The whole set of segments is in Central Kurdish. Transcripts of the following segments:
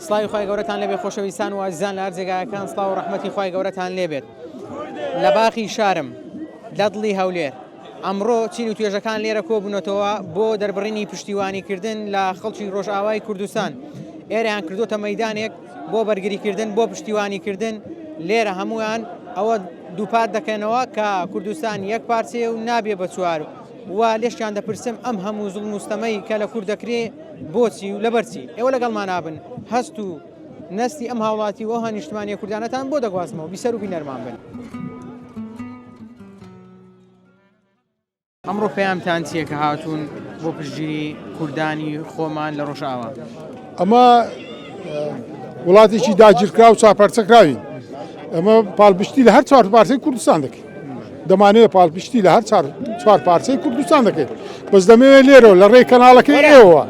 سڵاوی خۆی گەورەتان لێبێت خۆشەویستان و ئازیزان لە هەر جێگایەکان سڵاو و ڕەحمەتی خۆی گەورەتان لێبێت. لە باخی شارم لە دڵی هەولێر ئەمڕۆ چین و توێژەکان لێرە کۆبوونەتەوە بۆ دەربڕینی پشتیوانیکردن لە خەڵکی ڕۆژئاوای کوردستان. ئێرەیان کردوتە مەیدانێک بۆ بەرگریکردن بۆ پشتیوانیکردن. لێرە هەمویان ئەوە دووپات دەکەنەوە کە کوردستان یەک پارچەیە و نابێ بە چوار. و لێشیان دەپرسم ئەم هەموو زوڵم و ستەمەی کە لە کورد دەکرێ بۆچی و لەبەرچی؟ ئێوە لەگەڵمان نابن، هەست و نەستی ئەم هاوڵاتی و ئەوها نیشتمانی کوردانەتان بۆ دەگوازمەوە، بیسەر و بینەرمان بن. ئەمڕۆ پێیامتان چییە کە هاتوون بۆ پشتگیری کوردانی خۆمان لە ڕۆژئاوا؟ ئەمە وڵاتێکی داگیرکرا و چاپەرچەکراوین. ئەمە پاڵپشتی لە هەر چوار پارچەی کوردستان دەکەین. دەمانەوێت پاڵپشتی لە هەر چوار پارچەی کوردستان دەکەین. بەس دەمەوێت لێرەوە لە ڕێی کەناڵەکەی ئێوە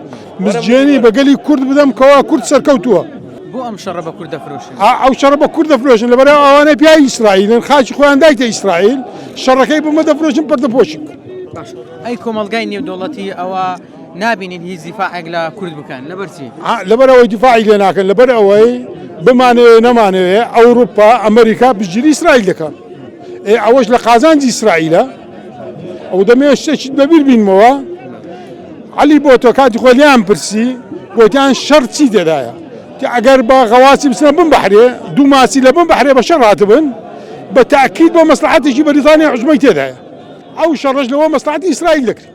مزجێنی بەگەلی کورد بدەم کەوا کورد سەرکەوتووە. بۆ ئەم شەڕە بە کورد دەفرۆشن؟ ئەو شەڕە بە کورد دەفرۆشن لەبەرەوە ئەوانەی پیاوی ئیسرائیلن، خاچی خۆیان دایکە ئیسرائیل، شەڕەکەی بۆمە دەفرۆشن پەردەپۆشک. ئەی کۆمەڵگای نێودەوڵەتی ئەوە نابینین هیچ دیفاعێک لە کورد بکەن، لەبەرچی؟ لەبەرەوەی دیفاعی لێ ناکەن، لەبەر ئەوەی بمانەوێ نەمانەوێ ئەوروپا ئەمریکا پشتگیری ئیسرائیل دەکەن. ئەوەش لە قازانجی ئیسرائیلە. ئەو دەمەوێت شتێکیت بەبیر بینمەوە. عەلی بۆ تۆ کاتی خۆ لیان پرسی گوتیان شەڕ چی تێدایە؟ ئەگەر بە غەواسی بچنە بن بەحرێ، دوو ماسی لە بن بەحرێ بە شەڕ هاتبن، بە تاکید بۆ مەسلحەتێکی بەریتانیا حوزمەی تێدایە. ئەو شەڕەش لەوە مەسلحەتی ئیسرائیل دەکرێت.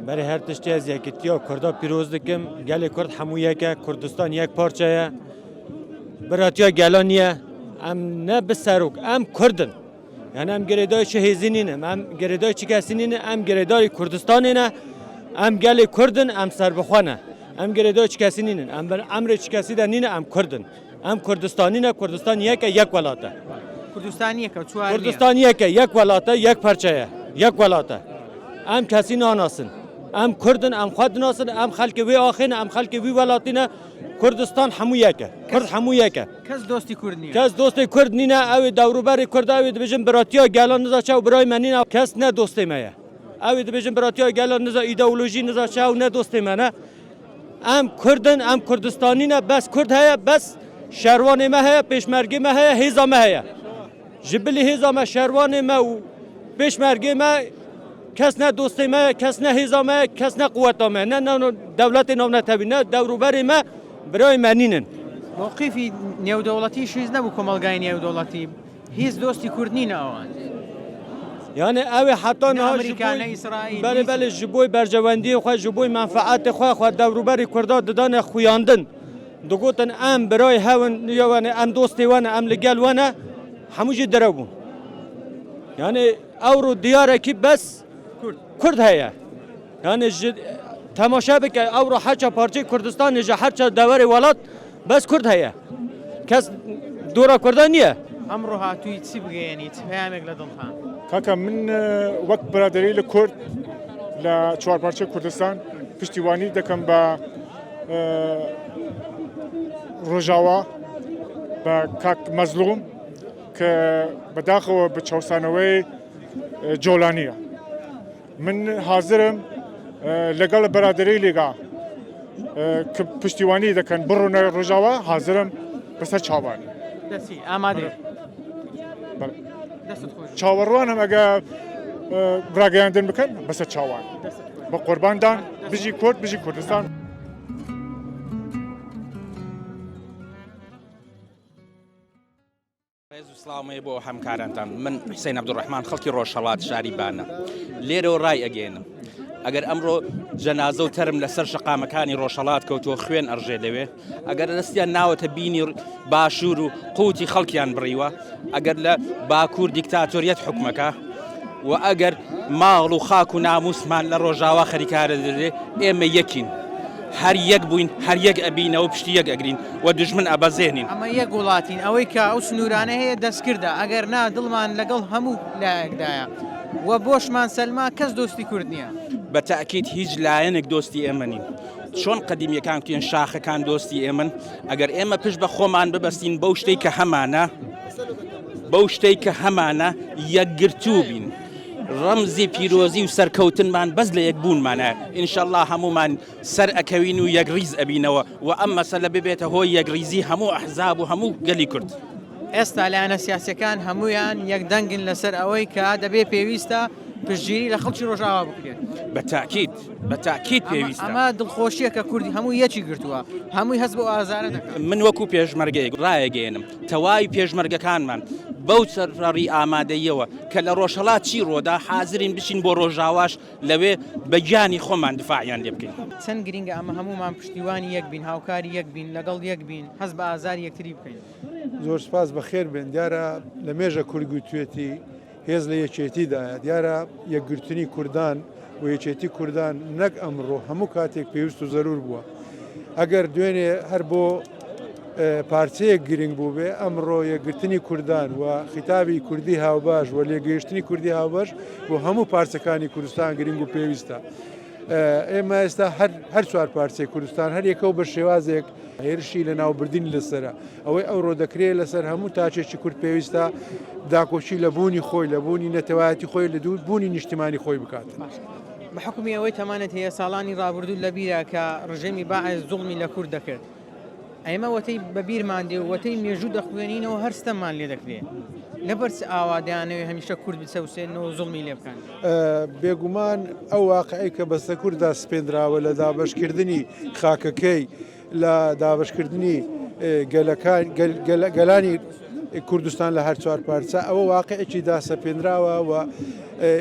بەرە هەر تشتی از یەکێتی و کوردا پیرۆز دکم، گەلێ کورد هەموو یەکە، کوردستان یەک پارچەیە، براتیا گەلان نییە، ئەم نە بسەرۆک، ئەم کوردن. یعنی ئەم گرێدای چه هێزی نینە، ئەم گرێدای چ کەسی نینە، ئەم گرێداری کوردستانینە، ئەم گەلێ کوردن، ئەم سەربەخۆنە. ئەم گرێدای چ کەسی نینن، ئەم ئەمرێ چ کەسی دە نینە، ئەم کوردن. ئەم کوردستانینە، کوردستان یەکە، یەک وڵاتە. کوردستان یەکە، چوار کوردستان یەکە، یەک وڵاتە، یەک پارچەیە، یەک وڵاتە. ئەم کەسی ناناسن. ئەم کوردن، ئەم خوا دناسن، ئەم خەڵکی وێ ئاخینە، ئەم خەڵکی وی وڵاتینە. کوردستان هەموو یەکە، کورد هەموو یەکە. کەس دۆستی کورد نییە. کەس دۆستی کورد نینە، ئەوێ دەوروبەری کورد ئەوێ دەبێژن براتیا گەلان نزاچە و برای من نینە، کەس نە دۆستی مەیە. ئەوێ دەبێژن براتیا گەلان نزا ئیدئۆلۆژی نزاچە و نە دۆستی منە. ئەم کوردن، ئەم کوردستانینە، بەس کورد هەیە، بەس شەروانی مە هەیە، پێشمەرگی مە هەیە، هێزا مە هەیە. ji bilî hêza me şerwanê me û pêşmergê me kes ne dostê me, kes ne hêza me, kes ne quweta me, ne dewletê nav netebî, ne dewroberê me birayê me nînin. موقفی نێودەوڵەتی شیز نەبوو کۆمەلگای نێودەوڵەتی، هیچ دۆستی کورد نینە ئەوان. Yani ew heta niha ئەمریکا نە ئیسرائیل. belê belê ji bo bercewendiyê xwe, ji bo menfaetê xwe, xwe dewroberê Kurda didane xuyandin. Digotin em birayê hewin, em dostê we ne, em li gel we ne, hemû jî direw bûn. Yani ewro diyareke bes Kurd heye. Yani ji temaşa bike ewro heça parçeyê Kurdistanê ji heça deverê welat bes Kurd heye. Kes dora Kurda niye? ئەمڕۆ هاتووی چی بگەێنیت پەیامێک لە دڵخان؟ کاکە من وەک برادری لە کورد لە چوارپارچە کوردستان پشتیوانی دەکەم بە ڕۆژاوا بە کاک مەزلوم کە بەداخەوە بە چاوسانەوەی جۆلانیە. من حاضرم لەگەڵ برادری لێگا کە پشتیوانی دەکەن بڕۆنە ڕۆژاوا، حاضرم بەسەر چاوان. دەچی ئامادەی؟ چاوەڕوانم ئەگە ڕاگەیاندن بکەن بەسەر چاوان بە قورباندان بژی کورد بژی کوردستان. سڵاومەیە بۆ هەمکارانتان. من حسین عەبدوڕەحمان خەڵکی ڕۆژهەڵات شاری بانە. لێرەوە ڕای ئەگەێنم ئەگەر ئەمڕۆ جەنازە و تەرم لەسەر شەقامەکانی ڕۆژهەڵات کەوتووە خوێن ئەڕژێ لەوێ، ئەگەر دەستیان ناوەتە بینی باشوور و قوتی خەڵکیان بڕیوە، ئەگەر لە باکوور دیکتاتۆریەت حکومەکە و ئەگەر ماڵ و خاک و ناموسمان لە ڕۆژاوا خەریکارە دەدرێ، ئێمە یەکین، هەر یەک بووین، هەر یەک ئەبینەوە پشتی یەک ئەگرین و دژمن ئەبەزێنین. ئەمە یەک وڵاتین، ئەوەی کە ئەو سنوورانە هەیە دەستکردە، ئەگەر نا دڵمان لەگەڵ هەموو لایەکدایە و بۆشمان سەلما کەس دۆستی کورد نییە. بە تاکید هیچ لایەنێک دۆستی ئێمە نین. چۆن قەدیمیەکان کوتێن شاخەکان دۆستی ئێمن، ئەگەر ئێمە پشت بە خۆمان ببەستین بەو شتەی کە هەمانە، بەو شتەی کە هەمانە یەکگرتوو بین، ڕەمزی پیرۆزی و سەرکەوتنمان بەس لە یەکبوونمانە ئینشەڵڵا هەمومان سەر ئەکەوین و یەکریز ئەبینەوە و ئەم مەسەلە ببێتە هۆی یەکریزی هەموو ئەحزاب و هەموو گەلی کورد. ئێستا لایەنە سیاسەکان هەمویان یەکدەنگن لەسەر ئەوەی کە دەبێ پێویستە پشتگیری لە خەڵکی ڕۆژاوا بکرێت. بەتاکید پێویستە. ئەمە دڵخۆشیە کە کوردی هەموو یەکی گرتووە، هەمووی هەست بۆ ئازارە دەکەن. من وەکو پێشمەرگەیەک ڕایەگەێنم تەواوی پێشمەرگەکانمان بەو سەرڕی ئامادەیەوە کە لە ڕۆژهەڵات چی ڕۆدا حازرین بچین بۆ ڕۆژاواش لەوێ بە گیانی خۆمان دفاعیان لێ بکەین. چەند گرینگە ئەمە هەمومان پشتیوانی یەک بین، هاوکاری یەک بین، لەگەڵ یەک بین، هەست بە ئازاری یەکتری بکەین. زۆر سپاس بەخێر بن. دیارە لە مێژە کورگوتوێتی هێز لە یەکێتیدایە، دیارە یەکگرتنی کوردان و یەکێتی کوردان نەک ئەمڕۆ هەموو کاتێک پێویست و زەرور بووە. ئەگەر دوێنێ هەر بۆ پارچەیەک گرنگ بوو بێ ئەمڕۆ یەکگرتنی کوردان و خیتابی کوردی هاوباش و لێگەیشتنی کوردی هاوبەش بۆ هەموو پارچەکانی کوردستان گرنگ و پێویستە. ئێمە ئێستا هەر چوار پارچەی کوردستان هەر یەکەو بە شێوازێک هێرشی لە ناوبردین لەسرە ئەوەی ئەوڕۆ دەکرێت لەسەر هەموو تاچێکی کورد پێویستە داکۆچی لە بوونی خۆی لە بوونی نەتەوایەتی خۆی لە دوور بوونی نیشتیمانی خۆی بکات. بە حکومی ئەوەی تەمانەت هەیە ساڵانی ڕابردوو لە بیرە کە ڕژێمی باعث زوڵمی لە کورد دەکرد. ئەمە وەتەی بەبیرمان دێ و وەتەی مێژوو دەخوێنینەوە هەرستەمان لێ دەکرێت. لەبەرچ ئاوادیانەوەی هەمیشە کورد بچەوسێنەوە زوڵمی لێ بکەن. بێگومان ئەو واقعی کە بەستە کووردا سپێنراوە لە دابەشکردنی خاکەکەی لە دابشکردنی گەلانی کوردستان لە هەر چوار پارچە ئەوە واقعێکی داسەپێنراوە و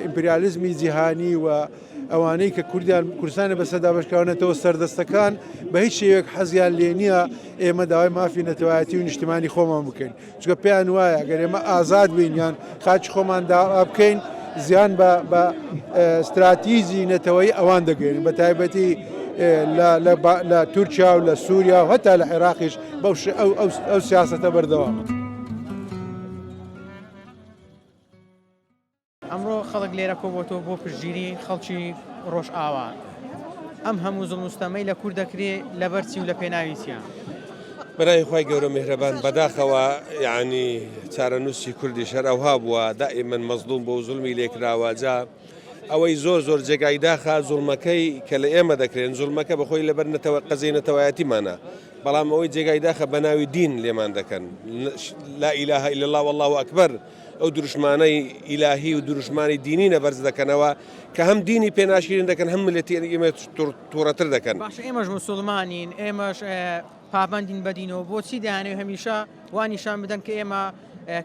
ئیمپریالیزمی جیهانی و ئەوانەی کە کوردستانی بەسەر دابشکردنەوە سەردەستەکان بە هیچ شێوەیەک حەزیان لێ نییە ئێمە داوای مافی نەتەوایەتی و نیشتیمانی خۆمان بکەین. چکە پێیان وایە ئەگەر ئێمە ئازاد بین یان خاچی خۆمان داوا بکەین زیان بە استراتیژی نەتەوەیی ئەوان دەگەین بە تایبەتی لە تورکیا و لە سووریا و هەتا لە عێراقیش ئەو سیاسەتە بەردەوامە. ئەمڕۆ خەڵک لێرە کۆبۆتەوە بۆ پشتگیری خەڵکی ڕۆژئاوا. ئەم هەموو زڵموستەمەی لە کوور دەکرێت لەبەرچی و لە پێناویسیان. بەناوی خی گەورە میهرەبان بەداخەوە یعنی چارەنووسی کوردی شەرەوها بووە دائیمەن مەزلوم بۆ زوڵمی لێکراوە جا ئەوەی زۆر جێگای داخە زوڵمەکەی کە لە ئێمە دەکرێن زوڵمەکە بەخۆی لەبەر قەزەی نەتەوایەتیمانە بەڵام ئەوەی جێگای داخە بەناوی دین لێمان دەکەن لا ئیلاهە ئیلا الله والله ئەکبەر ئەو دروشمانەی ئیلاهی و دروشمانی دینی نەبەرز دەکەنەوە کە هەم دینی پێناشرین دەکەن هەم ملەتی ئێمە تووڕەتر دەکەن. باش ئێمەش مسلمانین ئێمەش پابندین بەدینەوە بۆچی دەیانێت هەمیشە وانیشان بدەن کە ئێمە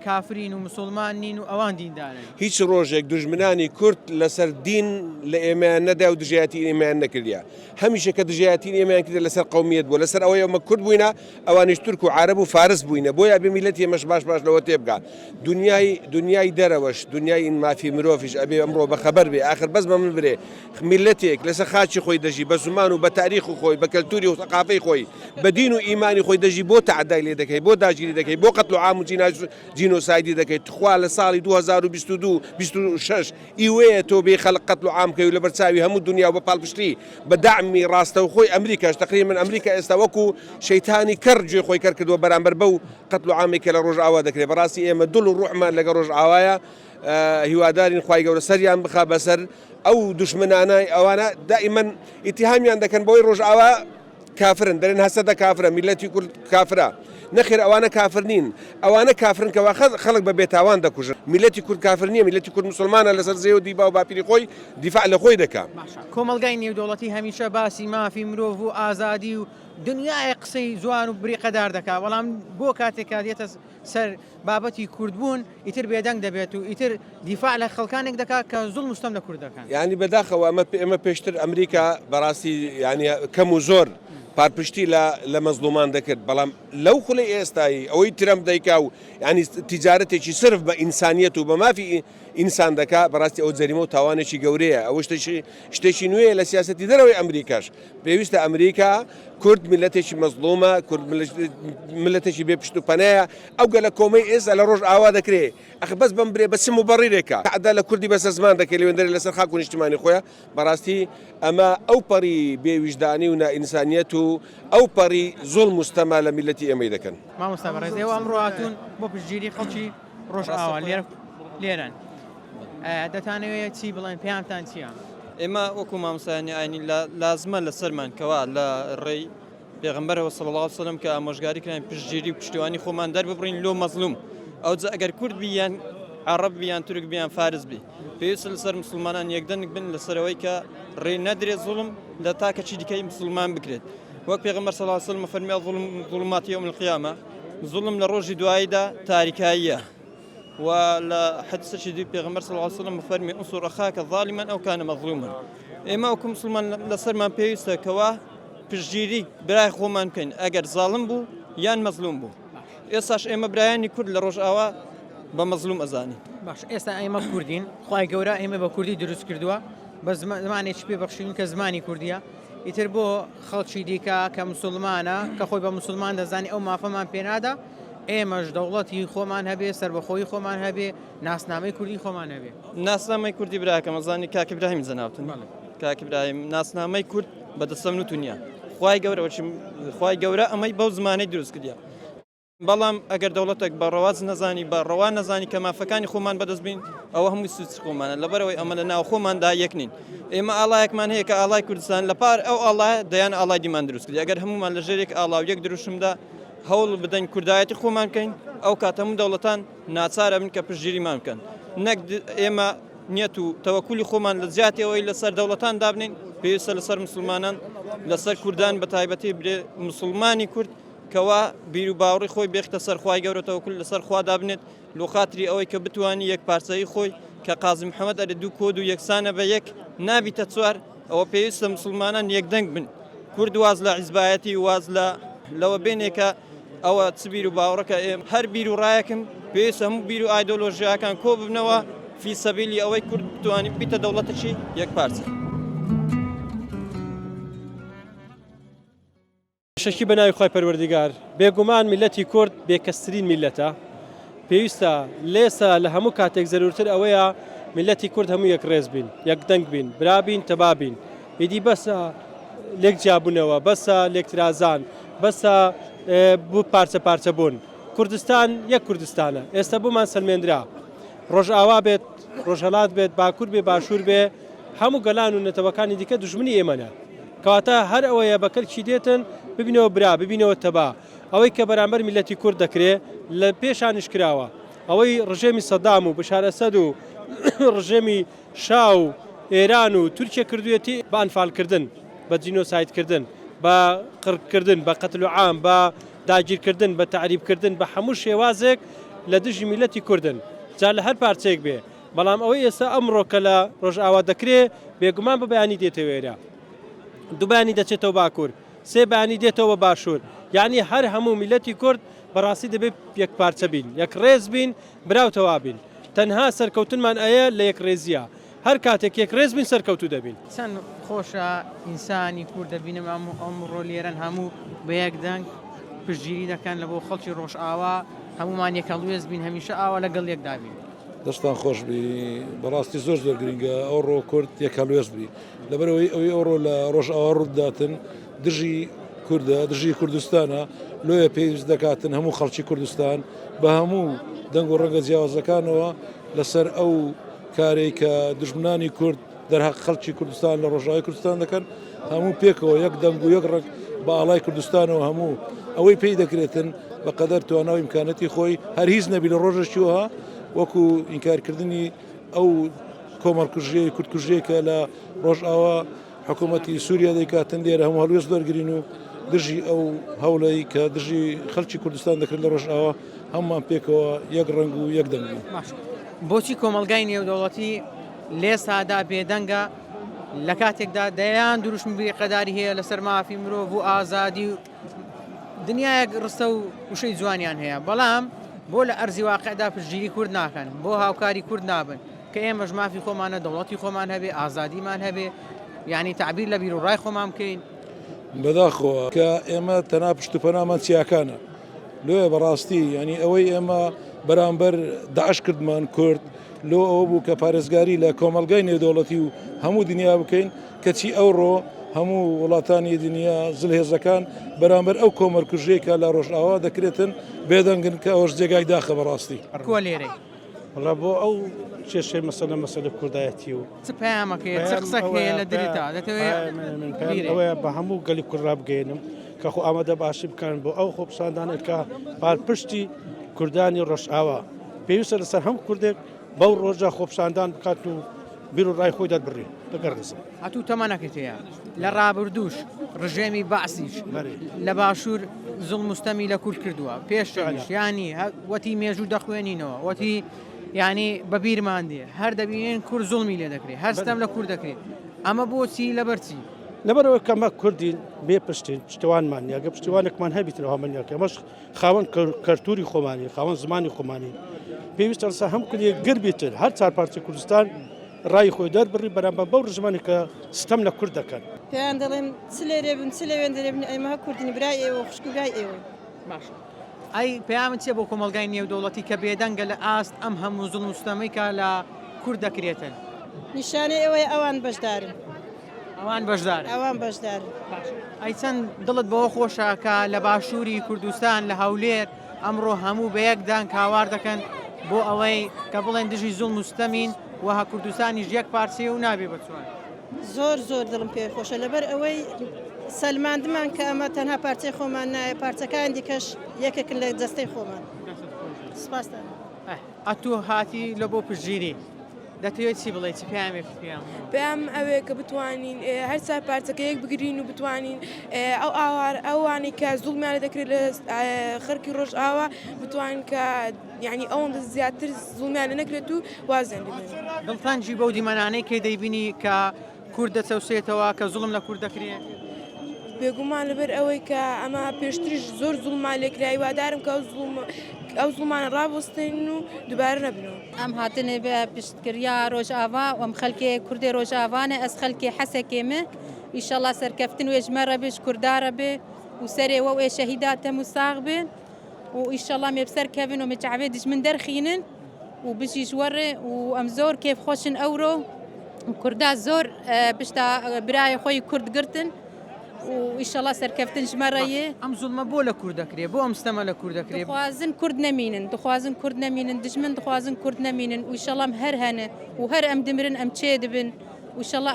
کافرین و مسلمان نین و ئەوان دیندارن. هیچ ڕۆژێک دژمنانی کورد لەسەر دین لە ئێمەیان نەدا و دژایەتی ئێمەیان نەکردیا هەمیشە کە دژایەتی ئێمەیان کرد لەسەر قومیت بوو لەسەر ئەوەی ئەمە کورد بووینە ئەوانیش تورک و عەرەب و فارس بووینە بۆیە بێ میلەتی ئێمەش باش لەوە تێبگا دنیای دەرەوەش دنیای مافی مرۆڤیش ئەبێ ئەمڕۆ بەخەبەر بێ آخر بەس بە من برێ میلەتێک لەسەر خاچی خۆی دەژی بە زمان و بە تاریخ و خۆی بە کەلتوری و ثەقافەی خۆی بە دین و ئیمانی خۆی دەژی بۆ تەعەدای لێ دەکەی بۆ داگیری دەکەی بۆ قەتڵ و عام و جینۆسایدی دەکەی تخوا لە ساڵی 2022 ئیوەیە تۆ بێ خەڵق قەتڵ و عامکەوی لە بەرچاوی هەموو دنیا و بە پاڵپشتی بە داعمی ڕاستەوخۆی ئەمریکاش تقریبا ئەمریکا ئێستا وەکو شەیتانی کەڕ گوێ خۆی کەر کردووە بەرامبەر بەو قەتڵ و عامێکە لە ڕۆژئاوا دەکرێت بەڕاستی ئێمە دڵ و ڕوحمان لەگە ڕۆژئاوایە هیوادارین خوای گەورە سەریان بخا بەسەر ئەو دوشمنانای ئەوانە دائیمەن ئیتیهامیان دەکەن بۆی ڕۆژئاوا کافرن دەرێن هەسەدە کافرە میلەتی کورد کافرە نەخێر ئەوانە کافر نین ئەوانە کافرن کەوا خەڵک بە بێتاوان دەکوژن میلەتی کورد کافر نییە میلەتی کورد مسلمانە لەسەر زێ و دیبا و باپیری خۆی دیفاع لە خۆی دەکات. کۆمەلگای نێودەوڵەتی هەمیشە باسی مافی مرۆڤ و ئازادی و دنیای قسەی جوان و بریقەدار دەکات بەڵام بۆ کاتێکا دێتە سەر بابەتی کوردبوون ئیتر بێدەنگ دەبێت و ئیتر دیفاع لە خەڵکانێک دەکات کە زوڵم مستەم لە کوردەکان. یعنی بەداخەوە ئەمە پێشتر ئەمریکا بەڕاستی ینی کەم و زۆر پارپشتی لە مەزلومان دەکرد بەڵام لەو خوڵی ئێستایی ئەوەی ترەم دەیکا و ینی تیجارەتێکی صرف بە ئینسانیەت و بە مافی ئینسان دەکا بەڕاستی ئەو جەریمە و تاوانێکی گەورەیە ئەوە شتێکی نوێیە لە سیاسەتی دەرەوەی ئەمریکاش پێویستە ئەمریکا کورد میلەتێکی مەزلومە کورد میلەتێکی بێ پشت و پەنایە ئەو گەلە کۆمەی ئێستا لە ڕۆژ ئاوا دەکرێت ئەخ بەس بەم برێ بە سم و بەڕیرێکە عەدا لە کوردی بەسەر زمان دەکەی لەوێندەرێ لەسەر خاک و نیشتیمانی خۆیە بەڕاستی ئەمە ئەو پەڕی بێویژدانی و نائینسانیەت و ئەو پەڕی زوڵم مستەما لە میلەتی ئێمەی دەکەن. مامۆستا بەڕێز ئێوە ئەمڕۆ هاتوون بۆ پشتگیری خەڵکی ڕۆژئاوا لێرەن دەتانەوێت چی بڵێن پێیانتان چییە؟ ئێمە وەکو مامۆستایانی ئاینی لازمە لە سەرمان کەوا لە ڕێی پێغەمبەرەوە صلی الله علیه و سلم کە ئامۆژگاری کردن پشتگیری و پشتیوانی خۆمان دەرببڕین لۆ مەزلوم ئەو ئەگەر کورد بیان عەرەب بیان تورک بیان فارس بی پێویستە لەسەر مسلمانان یەکدەنگ بن لەسەرەوەی کە ڕێ نەدرێت زوڵم لە تاکەچی دیکەی مسلمان بکرێت وەک پێغەمبەر صلی الله علیه و سلم فەرمی ظلمات یوم القیامە زوڵم لە ڕۆژی دواییدا تاریکاییە ولا حديث شديد بيغمبر صلى الله عليه وسلم فرمي انصر اخاك ظالما او كان مظلوما اما وكم مسلمان لسر ما بيستا كوا بجيري براي خومان كاين اگر ظالم بو يان مظلوم بو اساش اما براياني كرد لروج اوا بمظلوم ازاني باش ئێستا ئێمە کوردین خی گەورە ئێمە بە کوردی دروست کردووە بە زمانێکی پێ بەخشین کە زمانی کوردیە ئیتر بۆ خەڵکی دیکە کە مسلمانە کە خۆی بە مسلمان دەزانی ئەو مافەمان پێنادا ئێمەش دەوڵەتی خۆمان هەبێ سربەخۆی خۆمان هەبێ ناسنامەی کوردی خۆمان هەبێ ناسنامەی کوردی براکەم ئەزانی کاک ئیبراهیم زەناوتن کاک ئیبراهیم ناسنامەی کورد بەدەستەم نوتونیە خی گەورە ئەمەی بەو زمانەی دروست کردیا بەڵام ئەگەر دەوڵەتێک بە ڕەواز نەزانی بە ڕەوان نەزانی کە مافەکانی خۆمان بەدەست بین ئەوە هەمووی سوچ خۆمانە لەبەرەوەی ئەمە لە ناو خۆماندا یەک نین ئێمە ئاڵایەکمان هەیە کە ئاڵای کوردستان لەپار ئەو ئاڵایە دەیان ئاڵای دیمان دروست کردی ئەگەر هەمومان لە ژێرێک ئاڵاو یەک دروشمدا هەوڵ بدەین کوردایەتی خۆمان بکەین ئەو کات هەموو دەوڵەتان ناچارە بن کە پشتگیریمان بکەن نەک ئێمە نیەت و تەوەکولی خۆمان لە زیاتیەوەی لەسەر دەوڵەتان دابنین پێویستە لەسەر مسلمانان لەسەر کوردان بە تایبەتی برێ مسلمانی کورد کەوا بیر و باوەڕی خۆی بێختە سەر خوای گەورە تەوەکل لەسەر خوا دابنێت لۆ خاتری ئەوەی کە بتوانی یەک پارچەی خۆی کە قازم محەممەد ئەرێ دوو کۆد و یەکسانە بە یەک نابیتە چوار ئەوە پێویستە مسلمانان یەکدەنگ بن کورد واز لە عیزبایەتی واز لەوە بێنێکە ئەوە چ بیر و باوەڕەکە هەر بیر و ڕایەکم پێویستە هەموو بیر و ئایدۆلۆژیاکان کۆ ببنەوە فی سەبیلی ئەوەی کورد بتوانی بیتە دەوڵەتێکی یەک پارچە شەکی بەناوی خۆی پەروەردیگار بێگومان میلەتی کورد بێکەسترین میلەتە پێویستە لێسا لە هەموو کاتێک زەرورتر ئەوەیە میلەتی کورد هەموو یەک ڕێز بین یەکدەنگ بین برابین تەبابین ئیدی بەسە لێک جیابوونەوە بەسە لێکترازان بەسە بوو پارچە پارچە بوون کوردستان یەک کوردستانە ئێستا بوومان سەلمێنرا ڕۆژئاوا بێت ڕۆژهەڵات بێت باکوور بێ باشوور بێ هەموو گەلان و نەتەوەکانی دیکە دوژمنی ئێمەنە کەواتە هەر ئەوەیە بە کەلکی دێتن ببینەوە برا ببینەوە تەبا ئەوەی کە بەرامبەر میلەتی کورد دەکرێت لە پێشانش کراوە ئەوەی ڕژێمی سەدام و بشار ئەسەد و ڕژێمی شاو و ئێران و تورکیا کردوێتی بە ئەنفالکردن بە جینۆسایدکردن بە قڕکردن بە قەتل و عام بە داگیرکردن بە تعریبکردن بە هەموو شێوازێک لە دژی میلەتی کوردن جا لە هەر پارچەیەک بێ بەڵام ئەوەی ئێستا ئەمڕۆ کە لە ڕۆژئاوا دەکرێت بێگومان بە بەیانی دێتەوێرە دوو بەیانی دەچێتەوە باکوور سێ بەیانی دێتەوە باشوور یعنی هەر هەموو میلەتی کورد بەڕاستی دەبێت یەک پارچە بین یەک ڕێز بین براوتەوا بین تەنها سەرکەوتنمان ئەیە لە یەک ڕێزیە هەر کاتێک یەک ڕێز بین سەرکەوتو دەبین چەند خۆشە ئینسانی کورد دەبینم ئەمڕۆ لێرەن هەموو بە یەکدەنگ پشتگیری دەکەن لە بۆ خەڵکی ڕۆژئاوا هەمومان یەکەڵوێز بین هەمیشە ئاوا لەگەڵ یەکدابین دەستان خۆش بی بەڕاستی زۆر زۆر گرنگە ئەو ڕۆ کورد یەکەڵوێز بی لەبەرەوەی ئەوەی ئەوڕۆ لە ڕۆژئاوا ڕووداتن دژی کوردە دژی کوردستانە لۆیە پێویست دەکاتن هەموو خەڵکی کوردستان بە هەموو دەنگ و ڕەنگە جیاوازەکانەوە لەسەر ئەو کارێک کە دژمنانی کورد دەرهەق خەڵکی کوردستان لە ڕۆژاوای کوردستان دەکەن هەموو پێکەوە یەک دەنگ و یەک ڕێک بە ئاڵای کوردستانەوە هەموو ئەوەی پێی دەکرێتن بەقەدەر تواناوی ئیمکانەتی خۆی هەر هیچ نەبی لە ڕۆژێکیوەها وەکو ئینکارکردنی ئەو کۆمەڵکوژیەی کوردکوژیەکە لە ڕۆژئاوا حکوومەتی سووریا دەیکاتن لێرە هەموو هەڵوێز دەرگرین و دژی ئەو هەوڵەی کە دژی خەڵکی کوردستان دەکرد لە ڕۆژئاوا هەمومان پێکەوە یەک ڕەنگ و یەک دەنگ بۆچی کۆمەلگای نێودەوڵەتی لێسادا بێدەنگە لە کاتێکدا دەیان دروشم بێقەداری هەیە لەسەر مافی مرۆڤ و ئازادی و دنیایەک ڕستە و وشەی جوانیان هەیە بەڵام بۆ لە ئەرزی واقعدا پشتگیری کورد ناکەن بۆ هاوکاری کورد نابن کە ئێمەش مافی خۆمانە دەوڵەتی خۆمان هەبێ ئازادیمان هەبێ یعنی تعبیر لە بیر و ڕای خۆمان بکەین بەداخەوە کە ئێمە تەنا پشت و پەنامان چیاکانە لۆیە بەڕاستی ینی ئەوەی ئێمە بەرامبەر داعش کردمان کورد لۆ ئەوە بوو کە پارێزگاری لە کۆمەلگای نێودەوڵەتی و هەموو دنیا بکەین کەچی ئەوڕۆ هەموو وڵاتانی دنیا زلهێزەکان بەرامبەر ئەو کۆمەڵکوژەیەکە لە ڕۆژئاوا دەکرێتن بێدەنگن کە ئەوش جێگای داخە بەڕاستی کۆ لێرەی والله بۆ ئەو کێشەی مەسەلە کوردایەتی و چ پەیامەکەیە چ قسەک هەیە لە دلتا دەتەوێت ئەوەیە بە هەموو گەلی کوردڕا بگەێنم کە خۆ ئامادە باشی بکەن بۆ ئەو خۆپساندانێت کە پارپشتی کوردانی ڕۆژئاوا پێویستە لەسەر هەم کوردێک بەو ڕۆژە خۆپساندان بکات و بیر و ڕای خۆی دەربڕی بەگەڕێزم هەتوو تەمەنەکەتەیە لە ڕابردووش ڕژێمی باسیش لە باشوور زوڵ مستەمی لە کورد کردووە پێشش ینی وەتی مێژوو دەخوێنینەوە وەتی ینی بەبیرماندێ هەر دەبینێن کورد زوڵمی لێ دەکرێت هەرستەم لە کورد دەکرێت ئەمە بۆچی لەبەرچی لەبەرەوە کەمە کوردین بێ پشتین پشتیوانمان یاگە پشتیوانێکمان هەبیتەوە منیاکە ئەمەش خاوەن کەرتوری خۆمانی خاوەن زمانی خۆمانی پێویستە لەسەر هەم کوردێک گربێتر هەر چار پارچە کوردستان ڕای خۆی دەربڕی بەرامبەر بەو ڕژمانی کە ستەم لە کورد دەکەن پێیان دەڵێن چ لێرێ بن چ لەوێن دەرێبن ئەمە کوردنی برای ئێوە خوشکبرای ئێوە باش ئەی پەیامت چێ بۆ کۆمەلگای نێودەوڵەتی کە بێدەنگە لە ئاست ئەم هەموو زوڵ مستەمەی کە لە کورد دەکرێتن نیشانەی ئەوەیە ئەوان بەشدارن ئەوان بەشدار ئەوان بەشدار ئەی چەند دڵت بەوە خۆشە کە لە باشووری کوردستان لە هەولێر ئەمڕۆ هەموو بە یەکدان کاوار دەکەن بۆ ئەوەی کە بڵێن دژی زوڵ مستەمین وها کوردستانیش یەک پارچەیە و نابێ بچوان زۆر دڵم پێ خۆشە لەبەر ئەوەی سەلماندمان کە ئەمە تەنها پارچەی خۆمان نایە پارچەکان دیکەش یەکێکن لە جەستەی خۆمان سپاسدان ئەتوو هاتی لە بۆ پشگیری دەتەوێت چی بڵێ چی پێیامێک پێم ئەوەیە کە بتوانین هەر سا پارچەکە یەک بگرین و بتوانین ئەو ئاوار ئەوانی کە زوڵمیانە دەکرێت لە خەرکی ڕۆژئاوا بتوانین کە یعنی ئەوەندە زیاتر زوڵمیانە نەکرێت و وازیان ببێن دڵتانجی بەو دیمەنانەی کە دەیبینی کە کورد دەچەوسێتەوە کە زوڵم لە کورد دەکرێت بێگومان لەبەر ئەوەی کە ئەمە پێشتریش زۆر زوڵمان لێکرای وادارم کە ئەو زوڵمانە ڕابوەستین و دووبارە نەبنەوە ئەم هاتنێ بە پشتکردیا ڕۆژئاوا ئەم خەلکێ کوردی ڕۆژئاوانە ئەس خەلکێ حەسەکێمە ئیشەڵا سەرکەفتن و ێژمەرە بێش کوردارە بێ و سەرێوە وێ شەهیداتە موساغ بێن و ئیشەڵا مێبسەر کەڤن و مچعبێ دژمن دەرخینن و بژیش وەڕێ و ئەم زۆر کێف خۆشن ئەوڕۆ کوردا زۆر پشتا برای خۆی کورد گرتن و ئیشەڵا سەرکەفتن ژمەڕەیە ئەم زوڵمە بۆ لە کورد دەکرێت بۆ ئەم ستەمە لە کورد دەکرێت دخوازن کورد نەمینن دخوازن کورد نەمینن دژمن دخوازن کورد نەمینن و ئیشەڵام هەر هەنە و هەر ئەم دمرن ئەم چێ دبن وشەڵا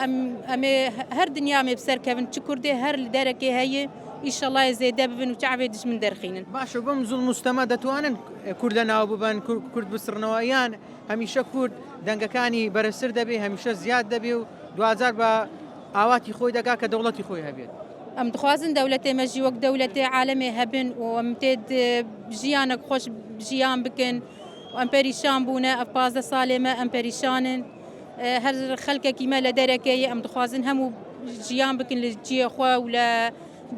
ئەمێ هەر دنیامێ بسەرکەون چ کوردێ هەر لە دەرەکێ هەیە ئیشەڵای زێدە ببن و چاوێ دژمن دەرخینن باشە بەم زوڵ مستەمە دەتوانن کوردە ناو ببن کورد بسڕنەوە یان هەمیشە کورد دەنگەکانی بەرەسەر دەبێ هەمیشە زیاد دەبێ و دوزار بە ئاواتی خۆی دەگا کە دەوڵەتی خۆی هەبێت ئەم دخوازن دەولەتێ مەژی وەک دەولەتێ عالەمێ هەبن و ئەم تێت ژیانێک خۆش ژیان بکەن ئەم پەریشان بوونە ئەف 15 ساڵێمە ئەم پەریشانن هەر خەلکێکی مە لە دەرەکەی ئەم دخوازن هەموو ژیان بکەن لە جیەخوا و لە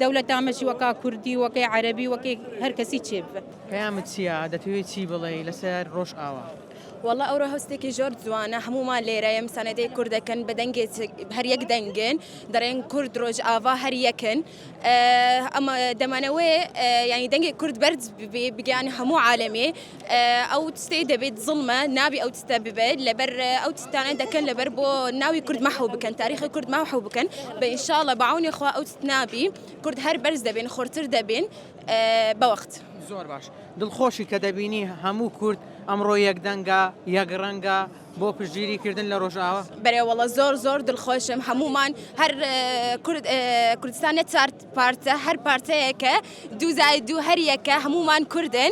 دەولەت ئامەژی وەکا کوردی وەکەی عەرەبی وەکەی هەر کەسی چێ ببە پەیامت چییە دەتەوێت چی بڵێ لەسەر ڕۆژئاوا والله ئەوڕۆ هەستێکی زۆر جوانە هەمومان لێرەیە سەنەدەی کوردەکەن بە دەنگێ هەر یەک دەنگن دەڕێن کورد ڕۆژئاوا هەر یەکن ئەمە دەمانەوەی ینی دەنگی کورد بەرز بگیان هەموو عالەمێ ئەو تستەی دەبێت زڵمە ناوی ئەو تستە ببێت لەبەر ئەو تستانە دەکەن لەبەر بۆ ناوی کورد مەحو بکەن تاریخی کورد مەحو بکەن بە ئینشاڵە بەعونی خوا ئەو تست نابی کورد هەر بەرز دەبێن خۆرتر دەبێن بەوەخت زۆر باش دڵخۆشی کە دەبینی هەموو کورد ئەمڕۆ یەک دەنگە یەک ڕەنگە بۆ پشگیریکردن لە ڕۆژئاوا بەرێوەڵە زۆر دڵخۆشم هەمومان هەر کوردستانە چار پارتە هەر پارتەیەکە دوو هەر یەکە هەمومان کوردن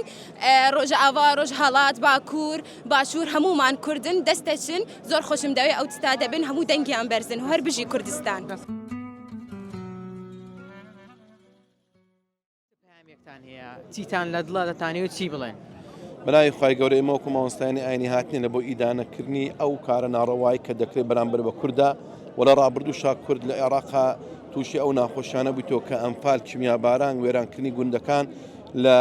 ڕۆژئاوا ڕۆژهەڵات باکوور باشوور هەمومان کوردن دەستەچن زۆر خۆشم دەوێت ئەو تستا دەبن هەموو دەنگیان بەرزن و هەر بژی کوردستان چیتان لە دڵە دەتانەوێت چی بڵێن بەلای خی گەورەی مەوکو مامۆستانی ئاینی هاتنی لە بۆ ئیدانەکردنی ئەو کارە ناڕەوایی کە دەکرێت بەرامبەر بە کووردا وەڵە ڕابردووشا کورد لە عێراقا تووشی ئەو ناخۆشیانە بوویتەوە کە ئەمفال کیمیاباران وێرانکردنی گوندەکان لە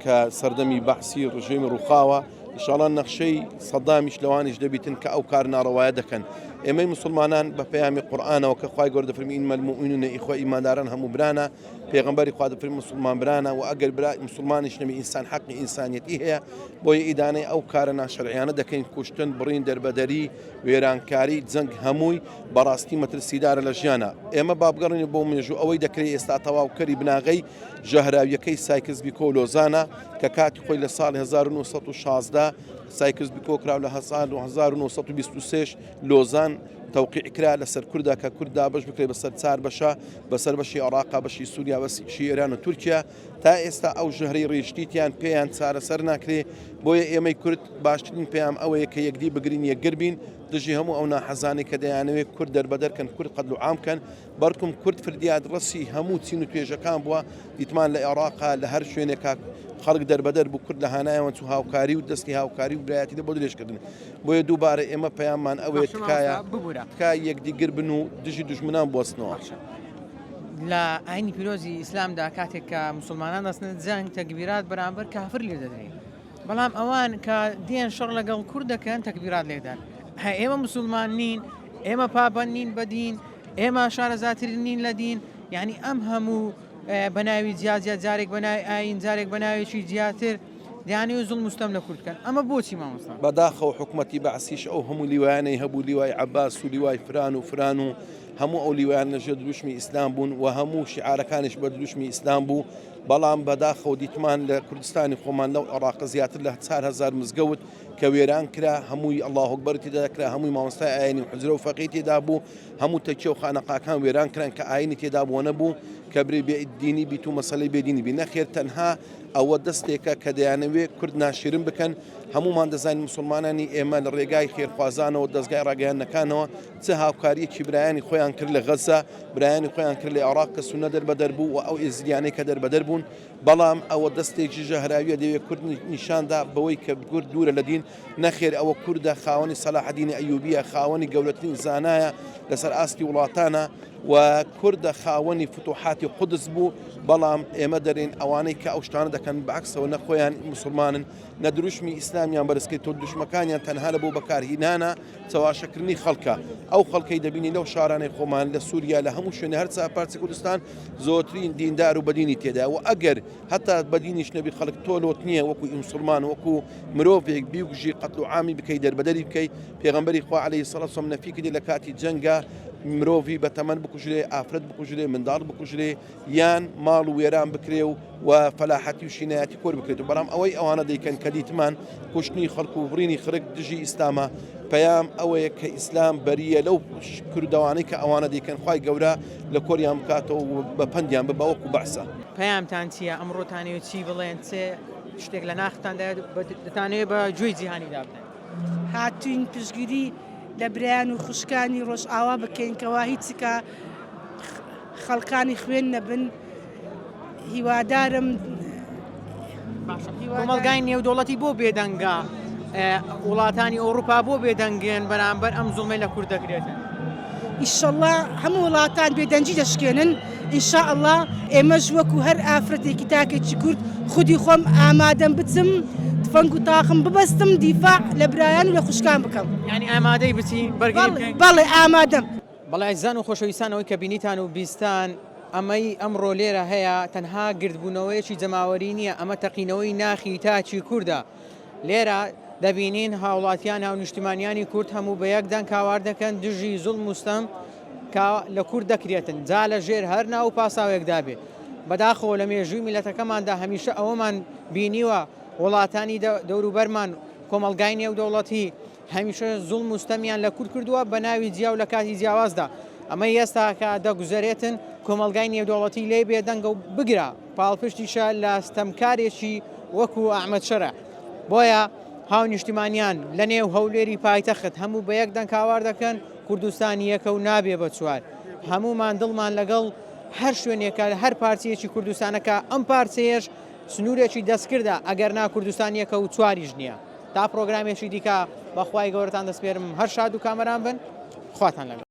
کە سەردەمی بەحسی ڕژێمی ڕووخاوە ئینشاڵڵا نەخشەی سەدامیش لەوانیش دەبیتن کە ئەو کار ناڕەوایە دەکەن ئێمەی مسلمانان بە پەیامی قورئانەوە کە خوای گەورە دەفەرمی ئینەمە المؤمنون ئیخوە ئیمانداران هەموو برانە پێغەمبەری خوا دەفەرمی مسلمان برانە و ئەگەر مسلمانیش نەبی ئینسان حەقی ئینسانیەتی هەیە بۆیە ئیدانەی ئەو کارە ناشەرعیانە دەکەین کوشتن بڕین دەربەدەری وێرانکاری جەنگ هەمووی بەڕاستی مەترسیدارە لە ژیانە ئێمە با بگەڕین بۆ مێژوو ئەوەی دەکرێت ئێستا تەواوکەری بناغەی ژەهراویەکەی سایکس بیکۆ لۆزانە کە کاتی خۆی لە ساڵی 1916 سایکس بیکۆ کراو لە 1923 لۆزان توقيع كرا لسر كردا ككردا باش بكري بسر تسار بسر بشي عراق بشي سوريا بشي ايران وتركيا تا استا او جهري ريشتيتيان بيان سار سرنا كري بويا ايمي كرد باشتين بيام او يك يقدي بقرين يقربين دجي همو او ناحزاني كدا يعني كرد دربدر كان كرد قد عام كان بركم كرد فردياد رسي همو تسينو تويجا كان بوا يتمان لعراق لهر شوينك خلق دربدر بو كرد لهانايا وانتو هاوكاري ودستي هاوكاري وبرایاتی ده بودلش كردن بويا دوباره اما بيامان او تكايا تكايا يقدي قربنو دجي دجمنان بوسنوا لا عینی پیرۆزی ئیسلامدا کاتێک کە مسلمانان دەستنە جەنگ تەکبیرات بەرامبەر کافر لێ دەدرێت بەڵام ئەوان کە دێن شەڕ لەگەڵ کورد دەکەن تەکبیرات لێدان ئێمە مسلمان نین ئێمە پابەند نین بە دین ئێمە شارەزاتر نین لە دین یعنی ئەم هەموو بەناوی جیاجات جارێک بەناوی ئاین جارێک بەناویی جیاتر دەیانەوێت زوڵم مستەم لە کورد بکەن ئەمە بۆچی مامۆستا بەداخەوە حکومەتی بەعسیش ئەو هەموو لیوانەی هەبوو لیوای عەباس و لیوای فران و هەموو ئەو لیوان لەژێر دروشمی ئیسلام بوون و هەموو شعارەکانیش بە دروشمی ئیسلام بوو بەڵام بەداخەوە دیتمان لە کوردستانی خۆمان لەو عێراق زیاتر لە 4,000 مزگەوت کە وێران کرا هەمووی الله ئەکبەر تێدا کرا هەمووی مامۆستای ئاینی حوزرە و فەقیه تێدا بوو هەموو تەکیە و خانەقاکان وێران کران کە ئاینی تێدا بووە نەبوو کە برێ بێدینی بیت و مەسەلەی بێدینی بی نەخێر تەنها ئەوە دەستێکە کە دەیانەوێت کورد ناشرین بکەن هەمومان دەزانین مسلمانانی ئێمە لە ڕێگای خێرخوازانەوە دەستگای ڕاگەیاندنەکانەوە چه هاوکاریەکی برایانی خۆیان کرد لە غەزە برایانی خۆیان کرد لە عێراق کە سونە دەربەدەر بوو و ئەو ئێزریانەی کە دەربەدەر بوون بەڵام ئەوە دەستێکی ژەهراویە دەوێت کورد نیشاندا بەوەی کە کورد دوورە لە دین نەخێر ئەوە کووردە خاوەنی سەلاحەدینی ئەیوبیە خاوەنی گەورەترین زانایە لەسەر ئاستی وڵاتانە و کوردە خاوەنی فتوحاتی قودس بوو بەڵام ئێمە دەرێن ئەوانەی کە ئەو شتانە دەکەن بەعکسەوە نەخۆیان مسلمانن نەدروشمی ئیسلامیان بەرزکەیت تۆ دوشمەکانیان تەنها لە بۆ بەکارهێنانە چاواشەکردنی خەڵکە ئەو خەڵکەی دەبینی لەو شارانەی خۆمان لە سووریا لە هەموو شوێنە هەر پارچە کوردستان زۆرترین دیندار و بەدینی تێدا و ئەگەر هەتا بەدینیش نەبی خەڵک تۆلۆت نییە وەکو مسلمان وەکو مرۆڤێک بیوگژی قەتڵ و عامی بکەی دەربەدەری بکەی پێغەمبەری خوا عەلەیهی سەڵات و سەلام نەفی کردی لە کاتی جەنگە مرۆڤی بەتەمەن بکوژرێ ئافرەت بکوژرێ منداڵ بکوژرێ یان ماڵ و وێران بکرێ و فەلاحەتی و شینایەتی کۆر بکرێت و بەڵام ئەوەی ئەوانە دەیکەن کە دیتمان کوشتنی خەڵک و بڕینی خرک دژی ئیسلامە پەیام ئەوەیە کە ئیسلام بەریە لەو کوردەوانەی کە ئەوانە دەیکەن خوای گەورە لە کۆریان بکاتەوە و بە پەندیان بە وەکو بەعسە پەیامتان چییە ئەمڕۆتانەوێت چی بڵێن شتێک لە ناختاندا دەتانەوێت بە گوێی جیهانیدا بدەن هاتوین پشگیری لە برایان و خوشکانی ڕۆژئاوا بکەین کەوا هیچکە خەڵکانی خوێن نەبن هیوادارم کۆمەلگای نێودوڵەتی بۆ بێدەنگە وڵاتانی ئەوروپا بۆ بێدەنگێن بەرامبەر ئەم زوڵمەی لە کورد دەکرێتن ئیشەڵڵا هەموو وڵاتان بێدەنجی دەشکێنن ئینشاءڵڵا ئێمەش وەکو هەر ئافرەتێکی تاکێکی کورد خودی خۆم ئامادەم بچم فەنگ و تاخم ببەستم دیفاع لە برایان و لە خوشکان بکەم ینی ئامادەی بچین بەرگری بەڵێ ئامادەم بەڵای زان و خۆشەویستانەوەی کە بینیتان و بیستان ئەمەی ئەمڕۆ لێرە هەیە تەنها گردبوونەوەیەکی جەماوەری نییە ئەمە تەقینەوەی ناخی تاچی کووردە لێرە دەبینین هاوڵاتیان هاو نیشتیمانیانی کورد هەموو بە یەکدان کاوار دەکەن دژی زوڵم مستەم لە کورد دەکرێتن جا لە ژێر هەر ناو پاساوێکدا بێ بەداخەوە لە مێژووی میلەتەکەماندا هەمیشە ئەوەمان بینیوە وڵاتانی دەوروبەرمان کۆمەلگای نێودەوڵەتی هەمیشە زوڵم مستەمیان لە کورد کردووە بە ناوی جیا و لە کاتی جیاوازدا ئەمە ئێستا کە دەگوزارێتن کۆمەلگای نێودەوڵەتی لێ بێدەنگە و بگرە پاڵپشتیشە لە ستەمکارێکی وەکو ئەحمەد شەرع بۆیە هاو نیشتیمانیان لە نێو هەولێری پایتەخت هەموو بە یەکدان کاوار دەکەن کوردستانی یەکە و نابێ بە چوار هەمومان دڵمان لەگەڵ هەر شوێنێکە هەر پارچەیەکی کوردستانەکە ئەم پارچەیەش سنوورێکی دەستکردە ئەگەر نا کوردستانیەکە و چواریش نییە تا پرۆگرامێکی دیکە بەخوای گەورەتان دەسپێرم هەر شاد و کامەران بن خواتان لەگەڵ